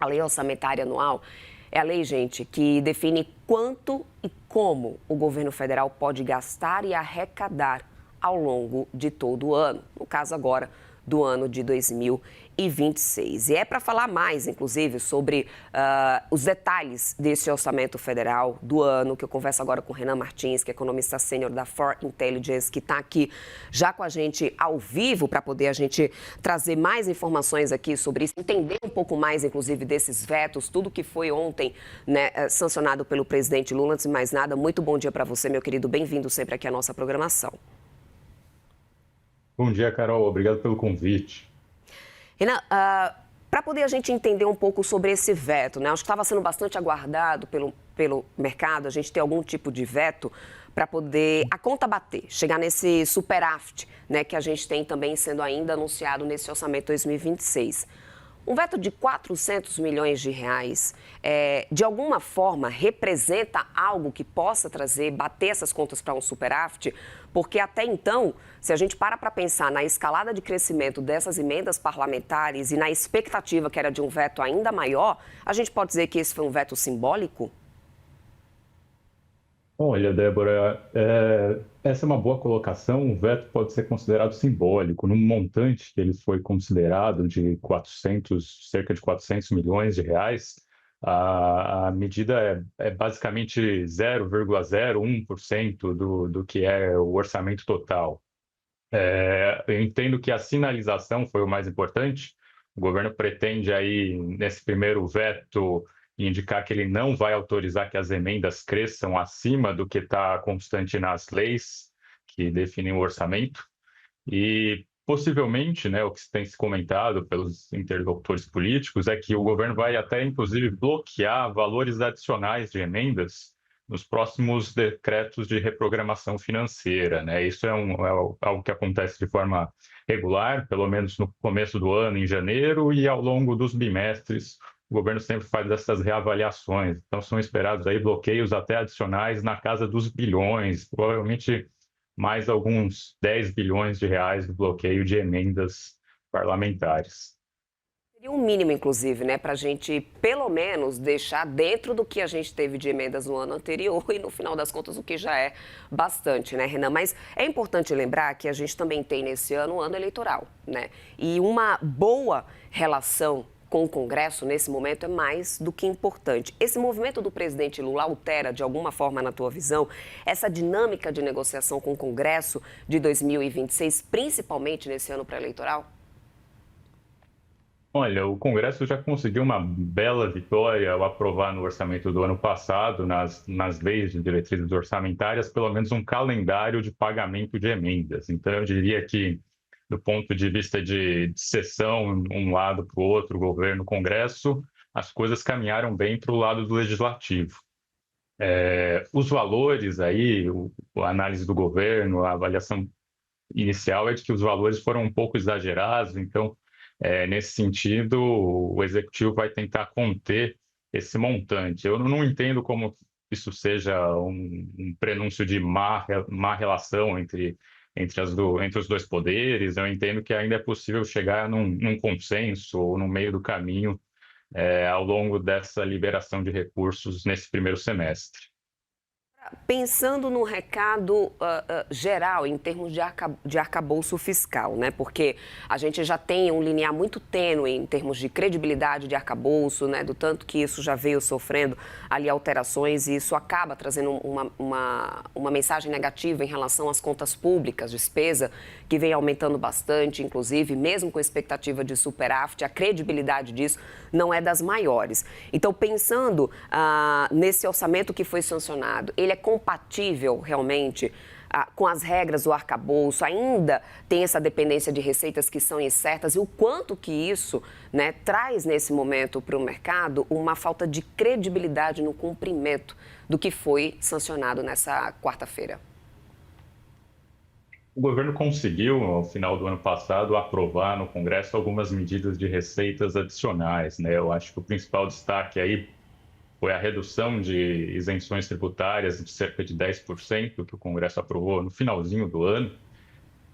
A lei orçamentária anual é a lei, gente, que define quanto e como o governo federal pode gastar e arrecadar ao longo de todo o ano. No caso agora, do ano de 2026. E é para falar mais, inclusive, sobre os detalhes desse orçamento federal do ano, que eu converso agora com Renan Martins, que é economista sênior da For Intelligence, que está aqui já com a gente ao vivo para poder a gente trazer mais informações aqui sobre isso, entender um pouco mais, inclusive, desses vetos, tudo que foi ontem, né, sancionado pelo presidente Lula. Antes de mais nada, muito bom dia para você, meu querido. Bem-vindo sempre aqui à nossa programação. Bom dia, Carol. Obrigado pelo convite. Renan, para poder a gente entender um pouco sobre esse veto, né? Acho que estava sendo bastante aguardado pelo mercado, a gente ter algum tipo de veto para poder a conta bater, chegar nesse superávit, né, que a gente tem também sendo ainda anunciado nesse orçamento 2026. Um veto de 400 milhões de reais, de alguma forma, representa algo que possa bater essas contas para um superávit? Porque até então, se a gente para pensar na escalada de crescimento dessas emendas parlamentares e na expectativa que era de um veto ainda maior, a gente pode dizer que esse foi um veto simbólico? Olha, Débora, essa é uma boa colocação. O veto pode ser considerado simbólico. No montante que ele foi considerado de 400, cerca de 400 milhões de reais, a medida é basicamente 0,01% do que é o orçamento total. Eu entendo que a sinalização foi o mais importante. O governo pretende aí, nesse primeiro veto, indicar que ele não vai autorizar que as emendas cresçam acima do que está constante nas leis que definem o orçamento. E, possivelmente, né, o que tem se comentado pelos interlocutores políticos é que o governo vai até, inclusive, bloquear valores adicionais de emendas nos próximos decretos de reprogramação financeira, né? Isso é algo que acontece de forma regular, pelo menos no começo do ano, em janeiro, e ao longo dos bimestres, o governo sempre faz essas reavaliações. Então, são esperados aí bloqueios até adicionais na casa dos bilhões, provavelmente mais alguns 10 bilhões de reais de bloqueio de emendas parlamentares. Seria um mínimo, inclusive, né, para a gente, pelo menos, deixar dentro do que a gente teve de emendas no ano anterior e, no final das contas, o que já é bastante, né, Renan? Mas é importante lembrar que a gente também tem, nesse ano, um ano eleitoral, né? E uma boa relação com o Congresso, nesse momento, é mais do que importante. Esse movimento do presidente Lula altera, de alguma forma, na tua visão, essa dinâmica de negociação com o Congresso de 2026, principalmente nesse ano pré-eleitoral? Olha, o Congresso já conseguiu uma bela vitória ao aprovar no orçamento do ano passado, nas leis de diretrizes orçamentárias, pelo menos um calendário de pagamento de emendas. Então, eu diria que, do ponto de vista de sessão, um lado para o outro, governo, Congresso, as coisas caminharam bem para o lado do legislativo. Os valores aí, a análise do governo, a avaliação inicial é de que os valores foram um pouco exagerados, então, nesse sentido, o executivo vai tentar conter esse montante. Eu não entendo como isso seja um prenúncio de má relação entre os dois poderes. Eu entendo que ainda é possível chegar num consenso ou no meio do caminho ao longo dessa liberação de recursos nesse primeiro semestre. Pensando no recado geral, em termos de arcabouço fiscal, né? Porque a gente já tem um limiar muito tênue em termos de credibilidade de arcabouço, né? Do tanto que isso já veio sofrendo ali alterações e isso acaba trazendo uma mensagem negativa em relação às contas públicas, despesa que vem aumentando bastante, inclusive, mesmo com expectativa de superávit, a credibilidade disso não é das maiores. Então, pensando nesse orçamento que foi sancionado, ele é compatível realmente com as regras do arcabouço? Ainda tem essa dependência de receitas que são incertas e o quanto que isso, né, traz nesse momento para o mercado uma falta de credibilidade no cumprimento do que foi sancionado nessa quarta-feira? O governo conseguiu, ao final do ano passado, aprovar no Congresso algumas medidas de receitas adicionais, né? Eu acho que o principal destaque aí foi a redução de isenções tributárias de cerca de 10% que o Congresso aprovou no finalzinho do ano.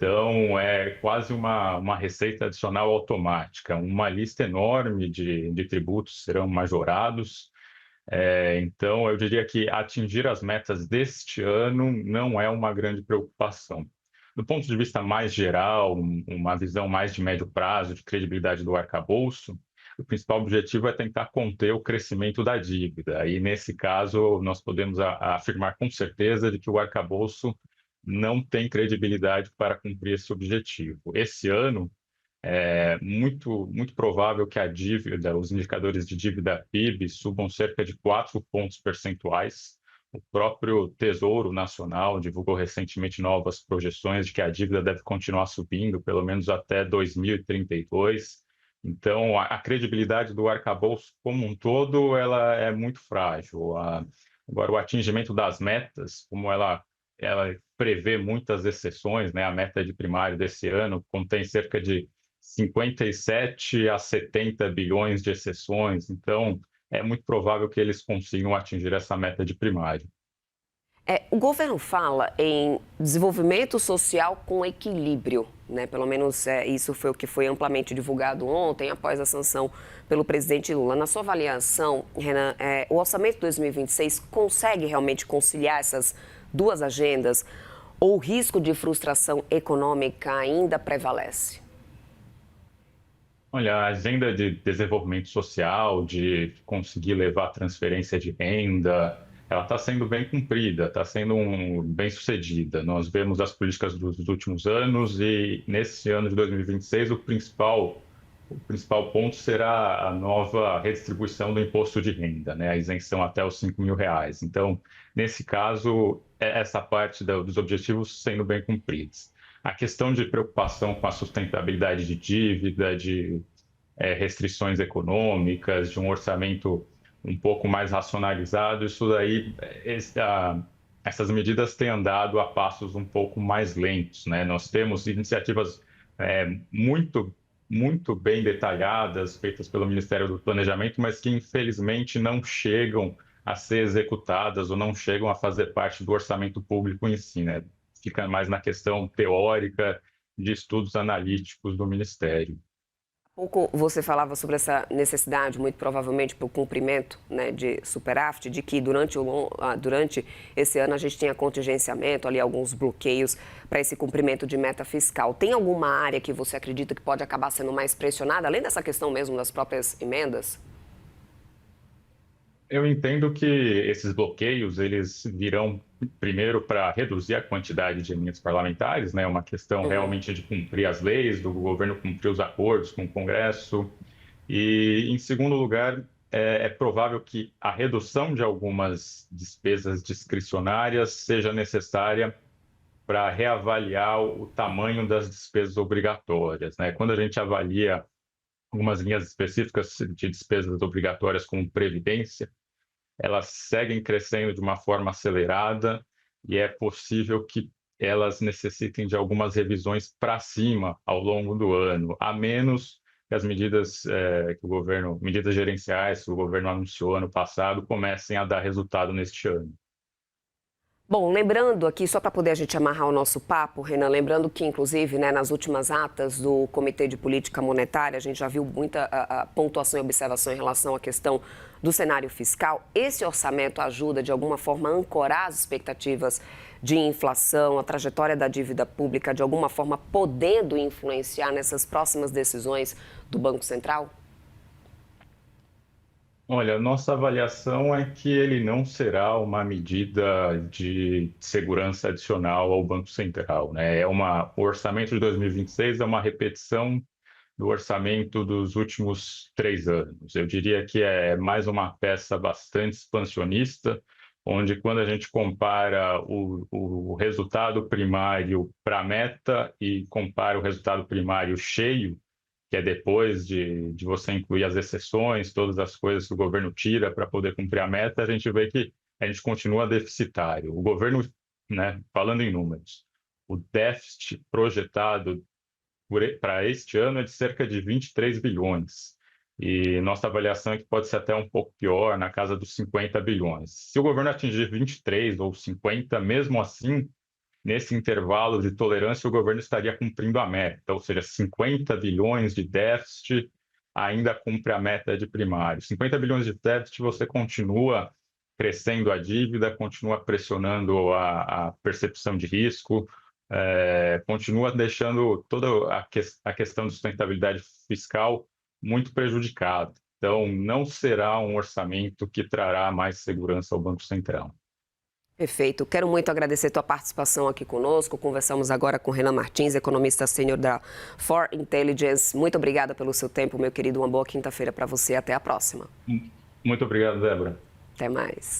Então, é quase uma receita adicional automática. Uma lista enorme de tributos serão majorados. Então, eu diria que atingir as metas deste ano não é uma grande preocupação. Do ponto de vista mais geral, uma visão mais de médio prazo, de credibilidade do arcabouço, o principal objetivo é tentar conter o crescimento da dívida. E, nesse caso, nós podemos afirmar com certeza de que o arcabouço não tem credibilidade para cumprir esse objetivo. Esse ano, é muito provável que a dívida, os indicadores de dívida PIB subam cerca de 4 pontos percentuais. O próprio Tesouro Nacional divulgou recentemente novas projeções de que a dívida deve continuar subindo, pelo menos até 2032. Então, a credibilidade do arcabouço como um todo, ela é muito frágil. Agora, o atingimento das metas, como ela prevê muitas exceções, né? A meta de primário desse ano contém cerca de 57 a 70 bilhões de exceções, então é muito provável que eles consigam atingir essa meta de primário. O governo fala em desenvolvimento social com equilíbrio, né? Pelo menos isso foi o que foi amplamente divulgado ontem, após a sanção pelo presidente Lula. Na sua avaliação, Renan, o orçamento de 2026 consegue realmente conciliar essas duas agendas ou o risco de frustração econômica ainda prevalece? Olha, a agenda de desenvolvimento social, de conseguir levar transferência de renda, ela está sendo bem cumprida, está sendo bem sucedida. Nós vemos as políticas dos últimos anos e nesse ano de 2026 o principal ponto será a nova redistribuição do imposto de renda, né? A isenção até os R$ 5.000. Então, nesse caso, essa parte dos objetivos sendo bem cumpridos. A questão de preocupação com a sustentabilidade de dívida, de restrições econômicas, de um orçamento um pouco mais racionalizado, isso daí, essas medidas têm andado a passos um pouco mais lentos, né? Nós temos iniciativas muito bem detalhadas, feitas pelo Ministério do Planejamento, mas que infelizmente não chegam a ser executadas ou não chegam a fazer parte do orçamento público em si, né? Fica mais na questão teórica de estudos analíticos do Ministério. Pouco você falava sobre essa necessidade, muito provavelmente, para o cumprimento, né, de superávit, de que durante esse ano a gente tinha contingenciamento, ali alguns bloqueios para esse cumprimento de meta fiscal. Tem alguma área que você acredita que pode acabar sendo mais pressionada, além dessa questão mesmo das próprias emendas? Eu entendo que esses bloqueios eles virão primeiro para reduzir a quantidade de emendas parlamentares, né? Uma questão Uhum. realmente de cumprir as leis, do governo cumprir os acordos com o Congresso. E, em segundo lugar, é provável que a redução de algumas despesas discricionárias seja necessária para reavaliar o tamanho das despesas obrigatórias, né? Quando a gente avalia algumas linhas específicas de despesas obrigatórias como previdência, elas seguem crescendo de uma forma acelerada e é possível que elas necessitem de algumas revisões para cima ao longo do ano, a menos que as medidas medidas gerenciais que o governo anunciou ano passado comecem a dar resultado neste ano. Bom, lembrando aqui, só para poder a gente amarrar o nosso papo, Renan, lembrando que, inclusive, né, nas últimas atas do Comitê de Política Monetária, a gente já viu muita pontuação e observação em relação à questão do cenário fiscal. Esse orçamento ajuda, de alguma forma, a ancorar as expectativas de inflação, a trajetória da dívida pública, de alguma forma, podendo influenciar nessas próximas decisões do Banco Central? Olha, nossa avaliação é que ele não será uma medida de segurança adicional ao Banco Central, né? O orçamento de 2026 é uma repetição do orçamento dos últimos 3 anos. Eu diria que é mais uma peça bastante expansionista, onde quando a gente compara o resultado primário para a meta e compara o resultado primário cheio, que é depois de você incluir as exceções, todas as coisas que o governo tira para poder cumprir a meta, a gente vê que a gente continua deficitário. O governo, né, falando em números, o déficit projetado para este ano é de cerca de 23 bilhões. E nossa avaliação é que pode ser até um pouco pior, na casa dos 50 bilhões. Se o governo atingir 23 ou 50, mesmo assim, nesse intervalo de tolerância o governo estaria cumprindo a meta, ou seja, 50 bilhões de déficit ainda cumpre a meta de primário. 50 bilhões de déficit, você continua crescendo a dívida, continua pressionando a percepção de risco, continua deixando toda a questão de sustentabilidade fiscal muito prejudicada. Então, não será um orçamento que trará mais segurança ao Banco Central. Perfeito. Quero muito agradecer a tua participação aqui conosco. Conversamos agora com Renan Martins, economista sênior da For Intelligence. Muito obrigada pelo seu tempo, meu querido. Uma boa quinta-feira para você. Até a próxima. Muito obrigado, Débora. Até mais.